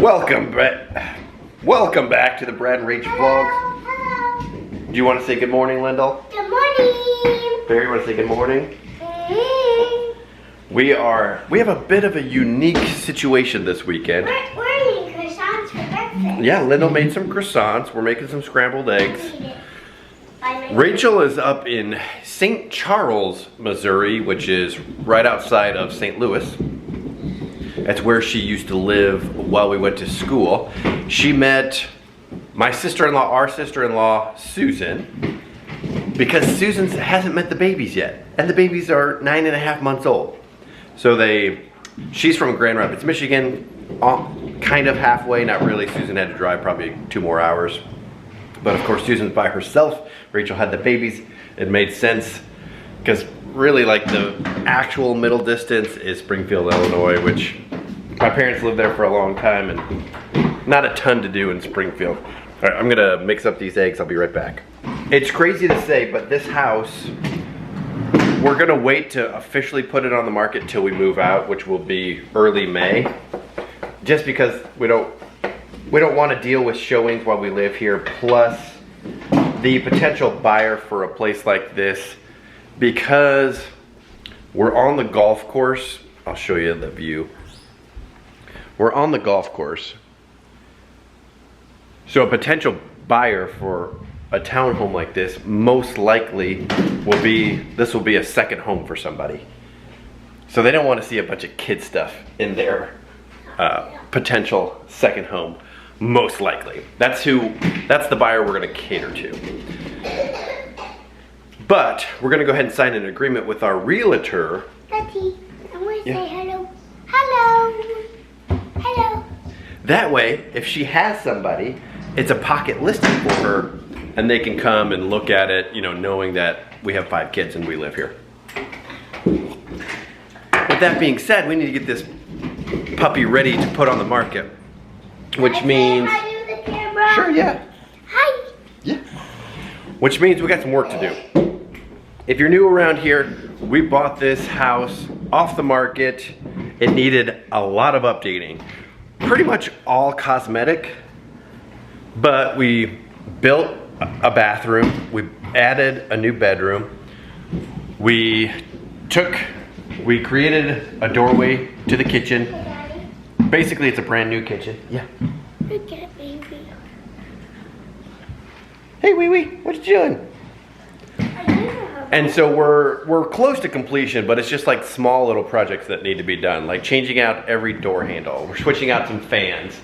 Welcome back to the Brad Rach vlogs. Hello. Do you want to say good morning, Lyndle? Good morning. Barry, you want to say good morning? We have a bit of a unique situation this weekend. We're eating croissants for breakfast. Yeah, Lyndle made some croissants. We're making some scrambled eggs. Rachel is up in St. Charles, Missouri, which is right outside of St. Louis. That's where she used to live while we went to school. She met my sister-in-law, our sister-in-law, Susan, because Susan hasn't met the babies yet. And the babies are 9.5 months old. So she's from Grand Rapids, Michigan, kind of halfway, not really. Susan had to drive probably 2 more hours. But of course, Susan's by herself. Rachel had the babies. It made sense because really like the actual middle distance is Springfield, Illinois, which my parents lived there for a long time and not a ton to do in Springfield. All right, I'm gonna mix up these eggs. I'll be right back. It's crazy to say, but this house, we're gonna wait to officially put it on the market till we move out, which will be early May, just because we don't want to deal with showings while we live here, plus the potential buyer for a place like this, because we're on the golf course. I'll show you the view. We're on the golf course. So a potential buyer for a townhome like this most likely this will be a second home for somebody. So they don't want to see a bunch of kid stuff in their potential second home, most likely. That's the buyer we're going to cater to. But we're going to go ahead and sign an agreement with our realtor. Daddy, I want to say hello. Hello. Hello. That way, if she has somebody, it's a pocket listing for her, and they can come and look at it, knowing that we have 5 kids and we live here. With that being said, we need to get this puppy ready to put on the market, which means... Hi to the camera. Sure, yeah. Hi. Yeah. Which means we got some work to do. If you're new around here, we bought this house off the market. It needed a lot of updating. Pretty much all cosmetic, but we built a bathroom. We added a new bedroom. We created a doorway to the kitchen. Hey, Daddy. Basically, it's a brand new kitchen. Yeah. Look at baby. Hey, wee wee, what you doing? And so we're close to completion, but it's just like small little projects that need to be done, like changing out every door handle. We're switching out some fans,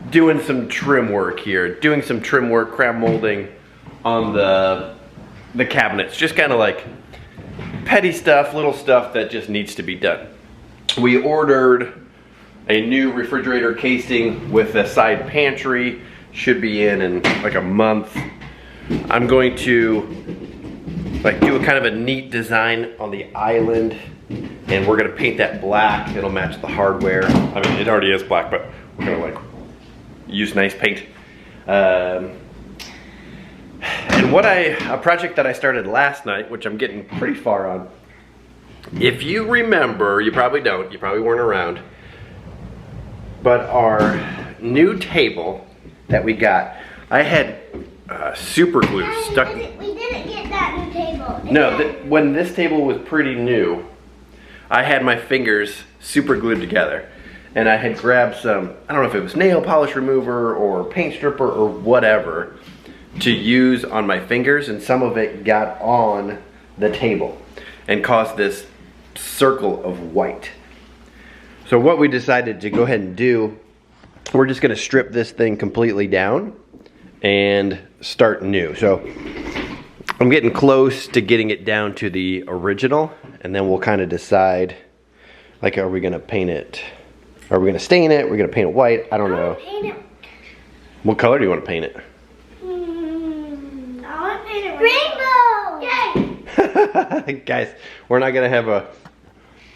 doing some trim work here, doing some trim work, crown molding on the cabinets. Just kind of like petty stuff, little stuff that just needs to be done. We ordered a new refrigerator casing with a side pantry. Should be in like a month. I'm going to do a kind of a neat design on the island, and we're gonna paint that black. It'll match the hardware. I mean, it already is black, but we're gonna use nice paint. And a project that I started last night, which I'm getting pretty far on. If you remember, you probably don't, you probably weren't around, but our new table that we got, I had super glue stuck. We didn't get that new table. No, when this table was pretty new, I had my fingers super glued together, and I had grabbed some, I don't know if it was nail polish remover or paint stripper or whatever to use on my fingers, and some of it got on the table and caused this circle of white. So what we decided to go ahead and do, we're just gonna strip this thing completely down and start new. So I'm getting close to getting it down to the original, and then we'll kind of decide, are we gonna paint it? Are we gonna stain it? We're gonna paint it white? I don't know. Paint it. What color do you want to paint it? I want to paint it rainbow. Yay! Guys, we're not gonna have a,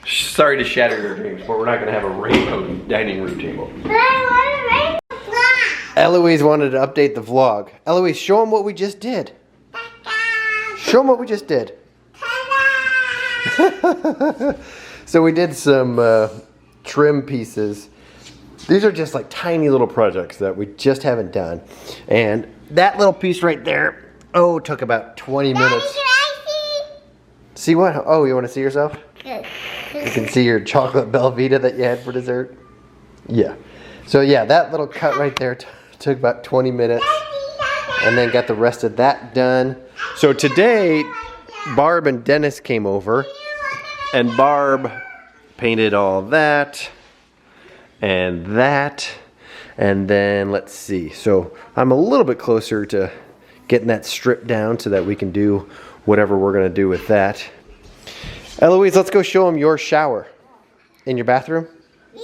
sorry to shatter your dreams, but we're not gonna have a rainbow dining room table. But I want a rainbow. Eloise wanted to update the vlog. Eloise, show them what we just did. Show them what we just did. So we did some trim pieces These are just like tiny little projects that we just haven't done. And that little piece right there, oh, took about 20 minutes. Daddy, can I See what? Oh, you want to see yourself? see? You can see your chocolate Belvita that you had for dessert? Yeah. So yeah, that little cut right there took about 20 minutes. And then got the rest of that done. So today, Barb and Dennis came over. And Barb painted all that. And that. And then, let's see. So I'm a little bit closer to getting that stripped down so that we can do whatever we're going to do with that. Eloise, let's go show them your shower. In your bathroom? Yeah.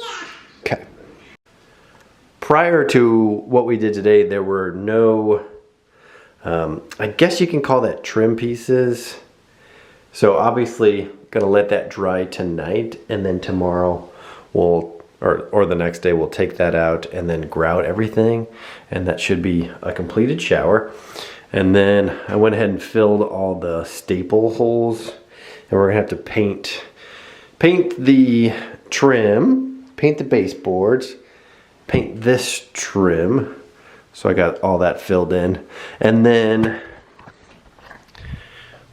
Okay. Prior to what we did today, there were no, I guess you can call that trim pieces. So obviously, gonna let that dry tonight, and then tomorrow we'll, or the next day we'll take that out and then grout everything, and that should be a completed shower. And then I went ahead and filled all the staple holes, and we're gonna have to paint the trim, paint the baseboards, paint this trim. So I got all that filled in. And then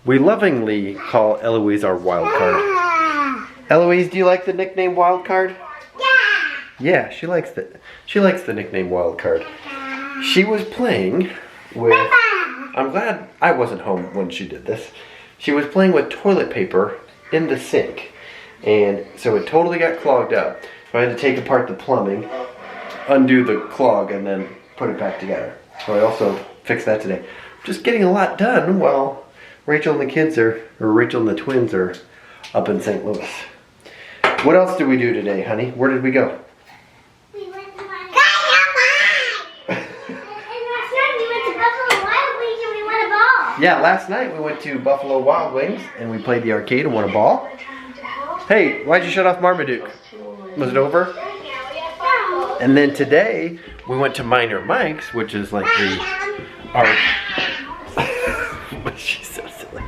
we lovingly call Eloise our wild card. Eloise, do you like the nickname wild card? Yeah. Yeah, she likes the nickname wild card. She was playing with, I'm glad I wasn't home when she did this. She was playing with toilet paper in the sink. And so it totally got clogged up. So I had to take apart the plumbing, undo the clog, and then put it back together. So I also fixed that today. Just getting a lot done while Rachel and the kids or Rachel and the twins are up in St. Louis. What else did we do today, honey? Where did we go? We went to And last night we went to Buffalo Wild Wings and we won a ball. Yeah, last night we went to Buffalo Wild Wings and we played the arcade and won a ball. Hey, why'd you shut off Marmaduke? Was it over? And then today we went to Minor Mike's, which is like the She's so silly.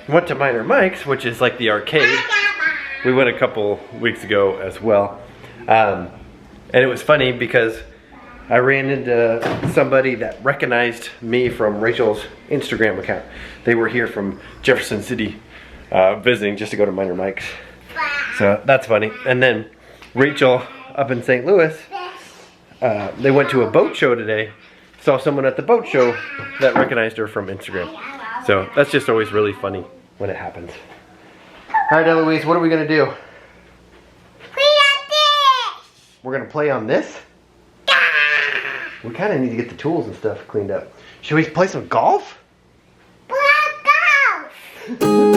Went to Minor Mike's, which is like the arcade. We went a couple weeks ago as well. And it was funny because I ran into somebody that recognized me from Rachel's Instagram account. They were here from Jefferson City visiting just to go to Minor Mike's. So that's funny. And then Rachel up in St. Louis, they went to a boat show today. Saw someone at the boat show that recognized her from Instagram. So that's just always really funny when it happens. All right, Eloise, what are we gonna do? Clean up this. We're gonna play on this? We kind of need to get the tools and stuff cleaned up. Should we play some golf? Let's go.